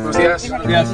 Buenos días. Buenos días.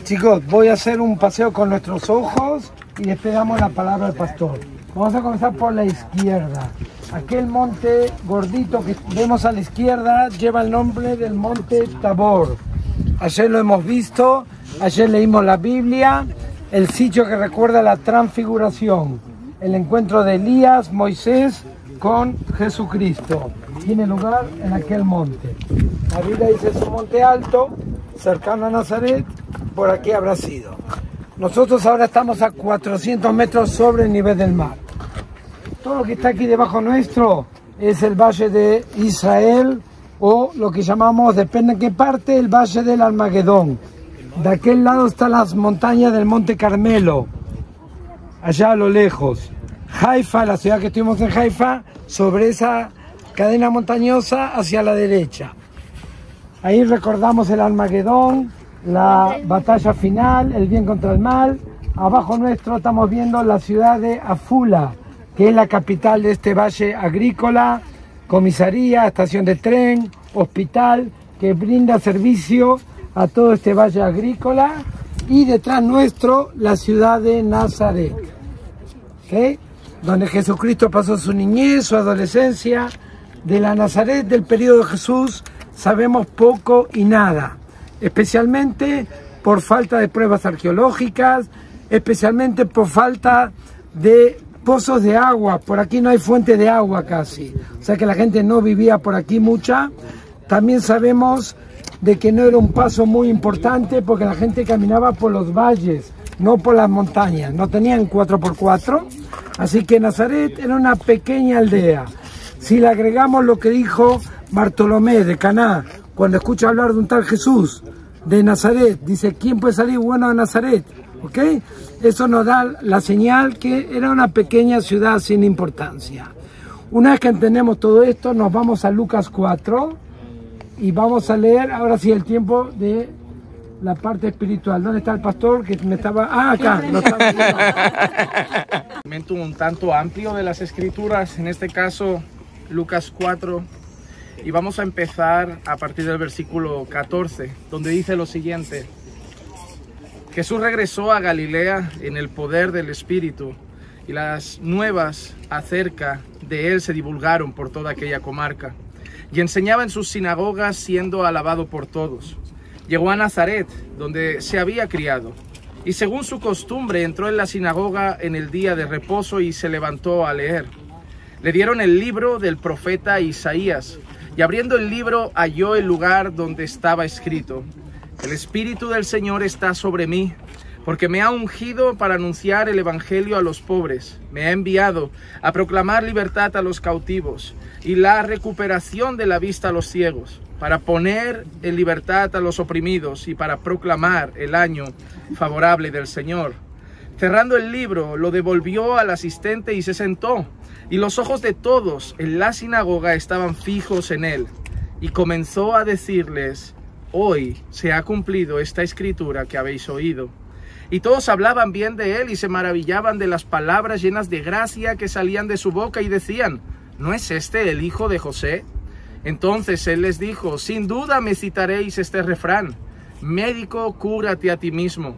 Chicos, voy a hacer un paseo con nuestros ojos y después damos la palabra al pastor. Vamos a comenzar por la izquierda. Aquel monte gordito que vemos a la izquierda lleva el nombre del monte Tabor. Ayer lo hemos visto, ayer leímos la Biblia, el sitio que recuerda la transfiguración, el encuentro de Elías, Moisés con Jesucristo. Tiene lugar en aquel monte. La Biblia dice es un monte alto, cercano a Nazaret, por aquí habrá sido. Nosotros ahora estamos a 400 metros sobre el nivel del mar. Todo lo que está aquí debajo nuestro es el Valle de Israel, o lo que llamamos, depende de qué parte, el Valle del Armagedón. De aquel lado están las montañas del Monte Carmelo, allá a lo lejos. Haifa, la ciudad que estuvimos en Haifa, sobre esa cadena montañosa hacia la derecha. Ahí recordamos el Armagedón, la batalla final, el bien contra el mal. Abajo nuestro estamos viendo la ciudad de Afula, que es la capital de este valle agrícola, comisaría, estación de tren, hospital, que brinda servicio a todo este valle agrícola. Y detrás nuestro, la ciudad de Nazaret, ¿okay? Donde Jesucristo pasó su niñez, su adolescencia. De la Nazaret del periodo de Jesús sabemos poco y nada, especialmente por falta de pruebas arqueológicas, especialmente por falta de pozos de agua. Por aquí no hay fuente de agua casi, o sea que la gente no vivía por aquí mucha. También sabemos de que no era un paso muy importante porque la gente caminaba por los valles, no por las montañas, no tenían 4x4, así que Nazaret era una pequeña aldea. Si le agregamos lo que dijo Bartolomé de Caná, cuando escucha hablar de un tal Jesús de Nazaret, dice, ¿quién puede salir bueno de Nazaret? ¿Ok? Eso nos da la señal que era una pequeña ciudad sin importancia. Una vez que entendemos todo esto, nos vamos a Lucas 4 y vamos a leer, ahora sí, el tiempo de la parte espiritual. ¿Dónde está el pastor que me estaba...? Ah, acá. No estaba... Un tanto amplio de las escrituras, en este caso Lucas 4, y vamos a empezar a partir del versículo 14, donde dice lo siguiente: Jesús regresó a Galilea en el poder del Espíritu, y las nuevas acerca de él se divulgaron por toda aquella comarca, y enseñaba en sus sinagogas siendo alabado por todos. Llegó a Nazaret, donde se había criado, y según su costumbre entró en la sinagoga en el día de reposo y se levantó a leer. Le dieron el libro del profeta Isaías, y abriendo el libro halló el lugar donde estaba escrito: El Espíritu del Señor está sobre mí, porque me ha ungido para anunciar el evangelio a los pobres, me ha enviado a proclamar libertad a los cautivos y la recuperación de la vista a los ciegos, para poner en libertad a los oprimidos y para proclamar el año favorable del Señor. Cerrando el libro, lo devolvió al asistente y se sentó, y los ojos de todos en la sinagoga estaban fijos en él, y comenzó a decirles hoy se ha cumplido esta escritura que habéis oído. Y todos hablaban bien de él y se maravillaban de las palabras llenas de gracia que salían de su boca y decían: ¿no es este el hijo de José? Entonces él les dijo: sin duda me citaréis este refrán: médico, cúrate a ti mismo.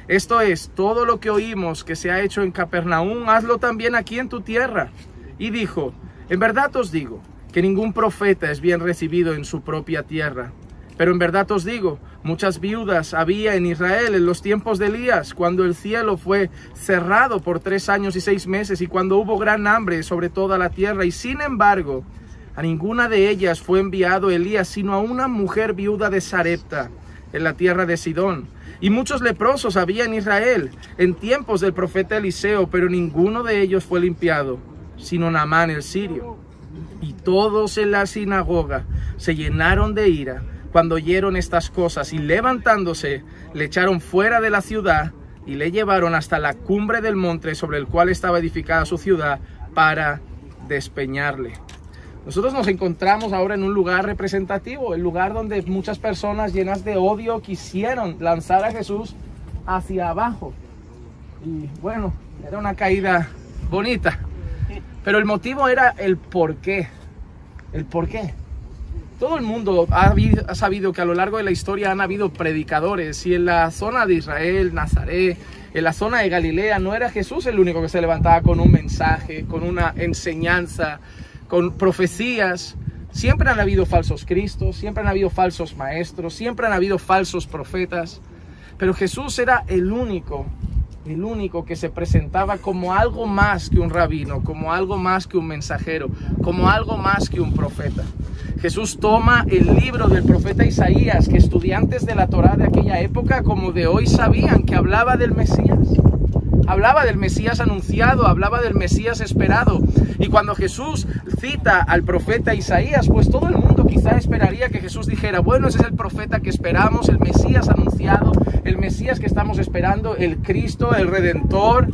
Esto es, todo lo que oímos que se ha hecho en Capernaum, hazlo también aquí en tu tierra. Y dijo: en verdad os digo que ningún profeta es bien recibido en su propia tierra. Pero en verdad os digo, muchas viudas había en Israel en los tiempos de Elías, cuando el cielo fue cerrado por 3 años y 6 meses, y cuando hubo gran hambre sobre toda la tierra, y sin embargo, a ninguna de ellas fue enviado Elías, sino a una mujer viuda de Sarepta, en la tierra de Sidón. Y muchos leprosos había en Israel, en tiempos del profeta Eliseo, pero ninguno de ellos fue limpiado, sino Naamán el sirio. Y todos en la sinagoga se llenaron de ira cuando oyeron estas cosas, y levantándose, le echaron fuera de la ciudad y le llevaron hasta la cumbre del monte sobre el cual estaba edificada su ciudad, para despeñarle. Nosotros nos encontramos ahora en un lugar representativo, el lugar donde muchas personas llenas de odio quisieron lanzar a Jesús hacia abajo. Y bueno, era una caída bonita, pero el motivo era el por qué. El por qué. Todo el mundo ha sabido que a lo largo de la historia han habido predicadores, y en la zona de Israel, Nazaret, en la zona de Galilea, no era Jesús el único que se levantaba con un mensaje, con una enseñanza, con profecías. Siempre han habido falsos cristos, siempre han habido falsos maestros, siempre han habido falsos profetas, pero Jesús era el único que se presentaba como algo más que un rabino, como algo más que un mensajero, como algo más que un profeta. Jesús toma el libro del profeta Isaías, que estudiantes de la Torá de aquella época como de hoy sabían que hablaba del Mesías. Hablaba del Mesías anunciado, hablaba del Mesías esperado. Y cuando Jesús cita al profeta Isaías, pues todo el mundo quizá esperaría que Jesús dijera: bueno, ese es el profeta que esperamos, el Mesías anunciado, el Mesías que estamos esperando, el Cristo, el Redentor.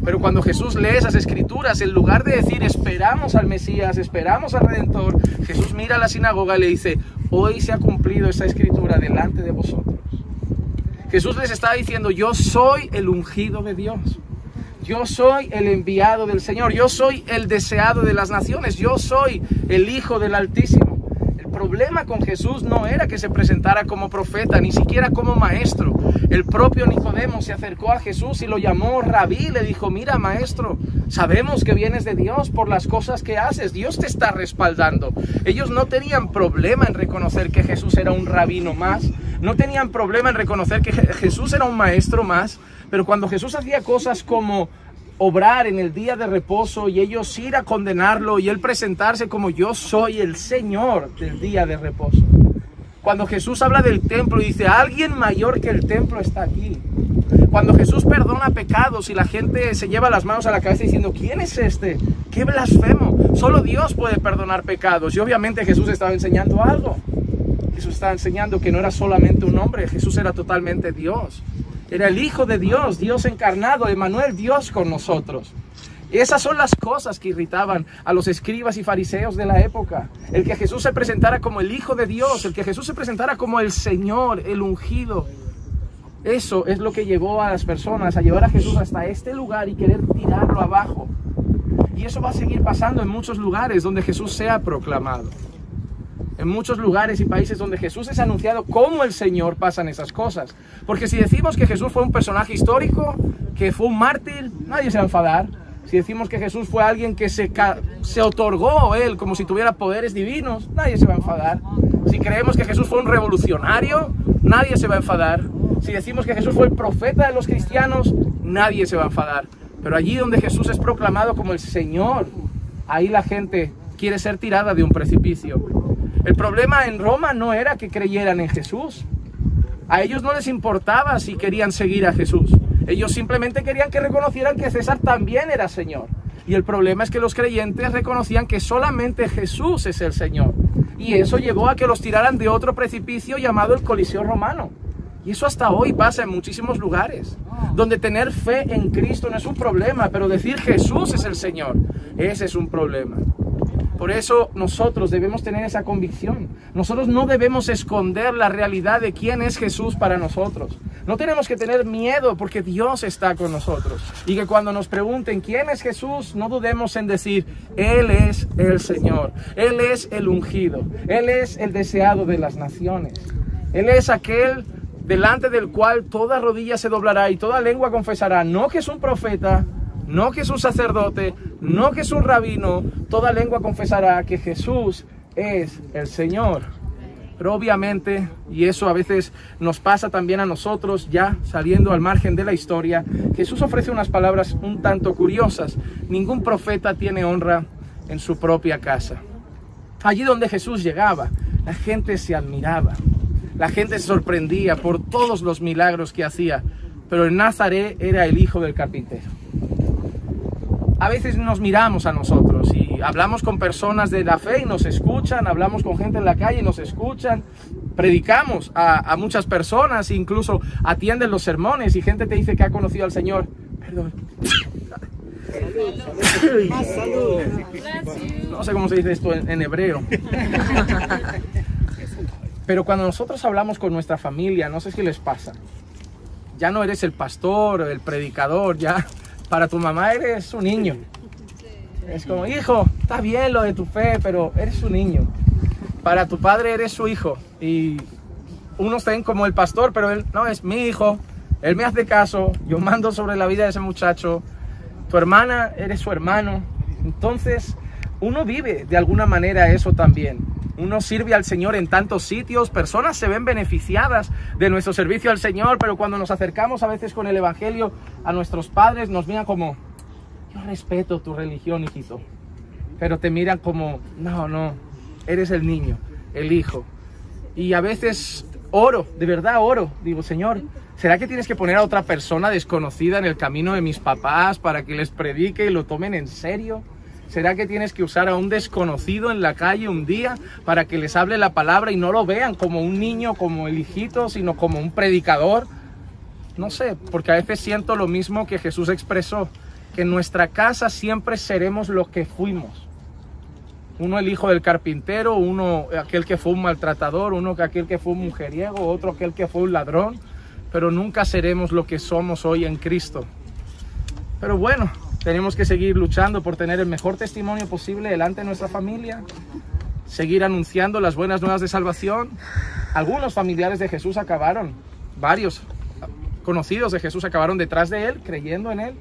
Pero cuando Jesús lee esas escrituras, en lugar de decir esperamos al Mesías, esperamos al Redentor, Jesús mira a la sinagoga y le dice: hoy se ha cumplido esa escritura delante de vosotros. Jesús les está diciendo: yo soy el ungido de Dios. Yo soy el enviado del Señor. Yo soy el deseado de las naciones. Yo soy el Hijo del Altísimo. El problema con Jesús no era que se presentara como profeta, ni siquiera como maestro. El propio Nicodemo se acercó a Jesús y lo llamó rabí. Le dijo: mira, maestro, sabemos que vienes de Dios por las cosas que haces. Dios te está respaldando. Ellos no tenían problema en reconocer que Jesús era un rabino más. No tenían problema en reconocer que Jesús era un maestro más. Pero cuando Jesús hacía cosas como obrar en el día de reposo y ellos ir a condenarlo y él presentarse como: yo soy el Señor del día de reposo. Cuando Jesús habla del templo y dice: alguien mayor que el templo está aquí. Cuando Jesús perdona pecados y la gente se lleva las manos a la cabeza diciendo: ¿quién es este? ¡Qué blasfemo! Solo Dios puede perdonar pecados. Y obviamente Jesús estaba enseñando algo. Jesús estaba enseñando que no era solamente un hombre, Jesús era totalmente Dios. Era el Hijo de Dios, Dios encarnado, Emmanuel, Dios con nosotros. Y esas son las cosas que irritaban a los escribas y fariseos de la época. El que Jesús se presentara como el Hijo de Dios, el que Jesús se presentara como el Señor, el ungido. Eso es lo que llevó a las personas a llevar a Jesús hasta este lugar y querer tirarlo abajo. Y eso va a seguir pasando en muchos lugares donde Jesús sea proclamado. En muchos lugares y países donde Jesús es anunciado como el Señor pasan esas cosas. Porque si decimos que Jesús fue un personaje histórico, que fue un mártir, nadie se va a enfadar. Si decimos que Jesús fue alguien que se otorgó él como si tuviera poderes divinos, nadie se va a enfadar. Si creemos que Jesús fue un revolucionario, nadie se va a enfadar. Si decimos que Jesús fue el profeta de los cristianos, nadie se va a enfadar. Pero allí donde Jesús es proclamado como el Señor, ahí la gente quiere ser tirada de un precipicio. El problema en Roma no era que creyeran en Jesús. A ellos no les importaba si querían seguir a Jesús. Ellos simplemente querían que reconocieran que César también era Señor. Y el problema es que los creyentes reconocían que solamente Jesús es el Señor. Y eso llevó a que los tiraran de otro precipicio llamado el Coliseo Romano. Y eso hasta hoy pasa en muchísimos lugares, donde tener fe en Cristo no es un problema, pero decir Jesús es el Señor, ese es un problema. Por eso nosotros debemos tener esa convicción. Nosotros no debemos esconder la realidad de quién es Jesús para nosotros. No tenemos que tener miedo porque Dios está con nosotros. Y que cuando nos pregunten quién es Jesús, no dudemos en decir, Él es el Señor. Él es el ungido. Él es el deseado de las naciones. Él es aquel delante del cual toda rodilla se doblará y toda lengua confesará, no que es un profeta, no que es un sacerdote, no que es un rabino, toda lengua confesará que Jesús es el Señor. Pero obviamente, y eso a veces nos pasa también a nosotros, ya saliendo al margen de la historia, Jesús ofrece unas palabras un tanto curiosas. Ningún profeta tiene honra en su propia casa. Allí donde Jesús llegaba, la gente se admiraba, la gente se sorprendía por todos los milagros que hacía, pero en Nazaret era el hijo del carpintero. A veces nos miramos a nosotros y hablamos con personas de la fe y nos escuchan, hablamos con gente en la calle y nos escuchan, predicamos a muchas personas, incluso atienden los sermones y gente te dice que ha conocido al Señor. Perdón. No sé cómo se dice esto en hebreo. Pero cuando nosotros hablamos con nuestra familia, no sé si les pasa, ya no eres el pastor, el predicador, ya para tu mamá eres un niño. Es como, hijo, está bien lo de tu fe, pero eres un niño. Para tu padre eres su hijo. Y unos ven como el pastor, pero él no, es mi hijo. Él me hace caso, yo mando sobre la vida de ese muchacho. Tu hermana, eres su hermano. Entonces, uno vive de alguna manera eso también. Uno sirve al Señor en tantos sitios, personas se ven beneficiadas de nuestro servicio al Señor, pero cuando nos acercamos a veces con el Evangelio a nuestros padres, nos miran como, yo respeto tu religión, hijito, pero te miran como, no, eres el niño, el hijo. Y a veces oro, de verdad oro, digo, Señor, ¿será que tienes que poner a otra persona desconocida en el camino de mis papás para que les predique y lo tomen en serio? ¿Será que tienes que usar a un desconocido en la calle un día para que les hable la palabra y no lo vean como un niño, como el hijito, sino como un predicador? No sé, porque a veces siento lo mismo que Jesús expresó, que en nuestra casa siempre seremos lo que fuimos. Uno el hijo del carpintero, uno aquel que fue un maltratador, uno aquel que fue un mujeriego, otro aquel que fue un ladrón, pero nunca seremos lo que somos hoy en Cristo. Pero bueno, tenemos que seguir luchando por tener el mejor testimonio posible delante de nuestra familia, seguir anunciando las buenas nuevas de salvación. Algunos familiares de Jesús acabaron, varios conocidos de Jesús acabaron detrás de Él, creyendo en Él.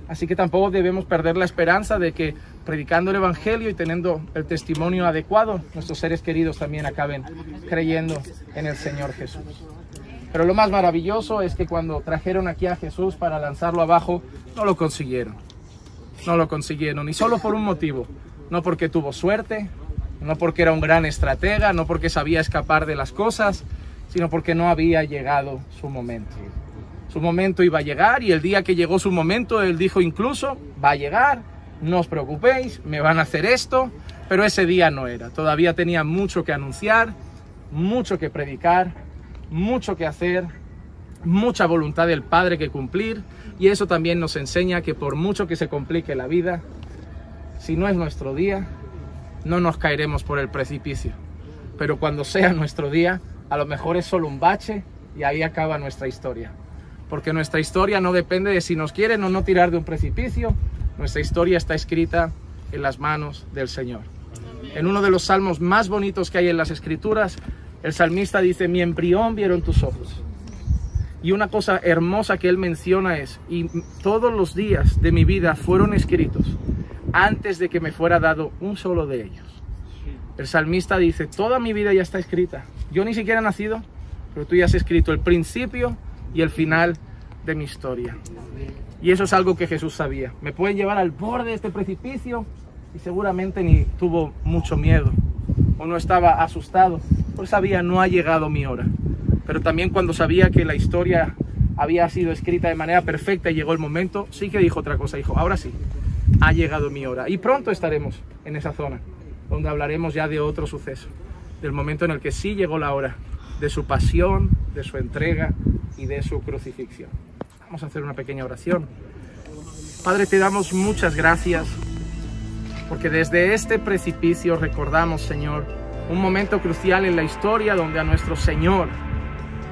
Así que tampoco debemos perder la esperanza de que predicando el Evangelio y teniendo el testimonio adecuado, nuestros seres queridos también acaben creyendo en el Señor Jesús. Pero lo más maravilloso es que cuando trajeron aquí a Jesús para lanzarlo abajo, no lo consiguieron. No lo consiguieron, y solo por un motivo. No porque tuvo suerte, no porque era un gran estratega, no porque sabía escapar de las cosas, sino porque no había llegado su momento. Su momento iba a llegar, y el día que llegó su momento, él dijo incluso, va a llegar, no os preocupéis, me van a hacer esto, pero ese día no era. Todavía tenía mucho que anunciar, mucho que predicar, mucho que hacer, mucha voluntad del Padre que cumplir, y eso también nos enseña que por mucho que se complique la vida, si no es nuestro día, no nos caeremos por el precipicio. Pero cuando sea nuestro día, a lo mejor es solo un bache y ahí acaba nuestra historia. Porque nuestra historia no depende de si nos quieren o no tirar de un precipicio. Nuestra historia está escrita en las manos del Señor. En uno de los salmos más bonitos que hay en las Escrituras, el salmista dice, mi embrión vieron tus ojos. Y una cosa hermosa que él menciona es, y todos los días de mi vida fueron escritos antes de que me fuera dado un solo de ellos. El salmista dice, toda mi vida ya está escrita. Yo ni siquiera he nacido, pero tú ya has escrito el principio y el final de mi historia. Y eso es algo que Jesús sabía. Me pueden llevar al borde de este precipicio y seguramente ni tuvo mucho miedo o no estaba asustado, porque sabía, no ha llegado mi hora. Pero también cuando sabía que la historia había sido escrita de manera perfecta y llegó el momento, sí que dijo otra cosa. Dijo, ahora sí, ha llegado mi hora. Y pronto estaremos en esa zona, donde hablaremos ya de otro suceso, del momento en el que sí llegó la hora de su pasión, de su entrega y de su crucifixión. Vamos a hacer una pequeña oración. Padre, te damos muchas gracias porque desde este precipicio recordamos, Señor, un momento crucial en la historia donde a nuestro Señor,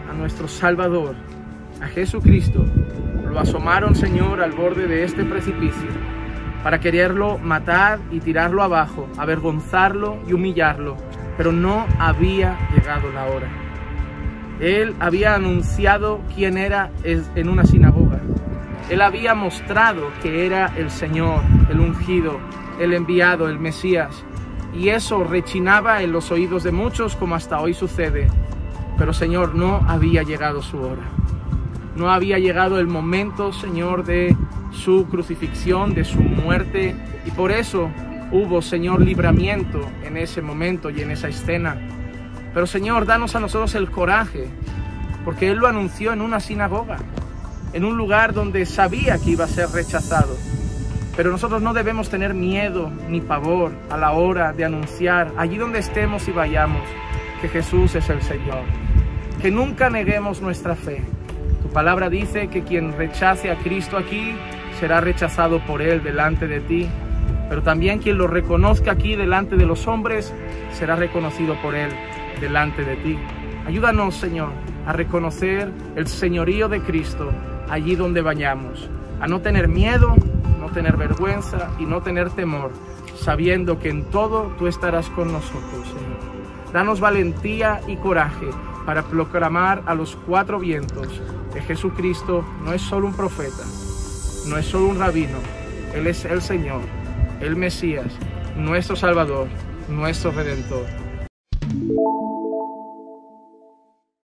a nuestro Salvador, a Jesucristo, lo asomaron, Señor, al borde de este precipicio para quererlo matar y tirarlo abajo, avergonzarlo y humillarlo, pero no había llegado la hora. Él había anunciado quién era en una sinagoga. Él había mostrado que era el Señor, el ungido, el enviado, el Mesías. Y eso rechinaba en los oídos de muchos, como hasta hoy sucede. Pero, Señor, no había llegado su hora. No había llegado el momento, Señor, de su crucifixión, de su muerte. Y por eso hubo, Señor, libramiento en ese momento y en esa escena. Pero, Señor, danos a nosotros el coraje, porque Él lo anunció en una sinagoga, en un lugar donde sabía que iba a ser rechazado. Pero nosotros no debemos tener miedo ni pavor a la hora de anunciar, allí donde estemos y vayamos, que Jesús es el Señor. Que nunca neguemos nuestra fe. Tu palabra dice que quien rechace a Cristo aquí será rechazado por Él delante de ti, pero también quien lo reconozca aquí delante de los hombres será reconocido por Él delante de ti. Ayúdanos, Señor, a reconocer el señorío de Cristo allí donde vayamos, a no tener miedo, no tener vergüenza y no tener temor, sabiendo que en todo tú estarás con nosotros, Señor. Danos valentía y coraje para proclamar a los cuatro vientos que Jesucristo no es solo un profeta, no es solo un rabino, Él es el Señor, el Mesías, nuestro Salvador, nuestro Redentor.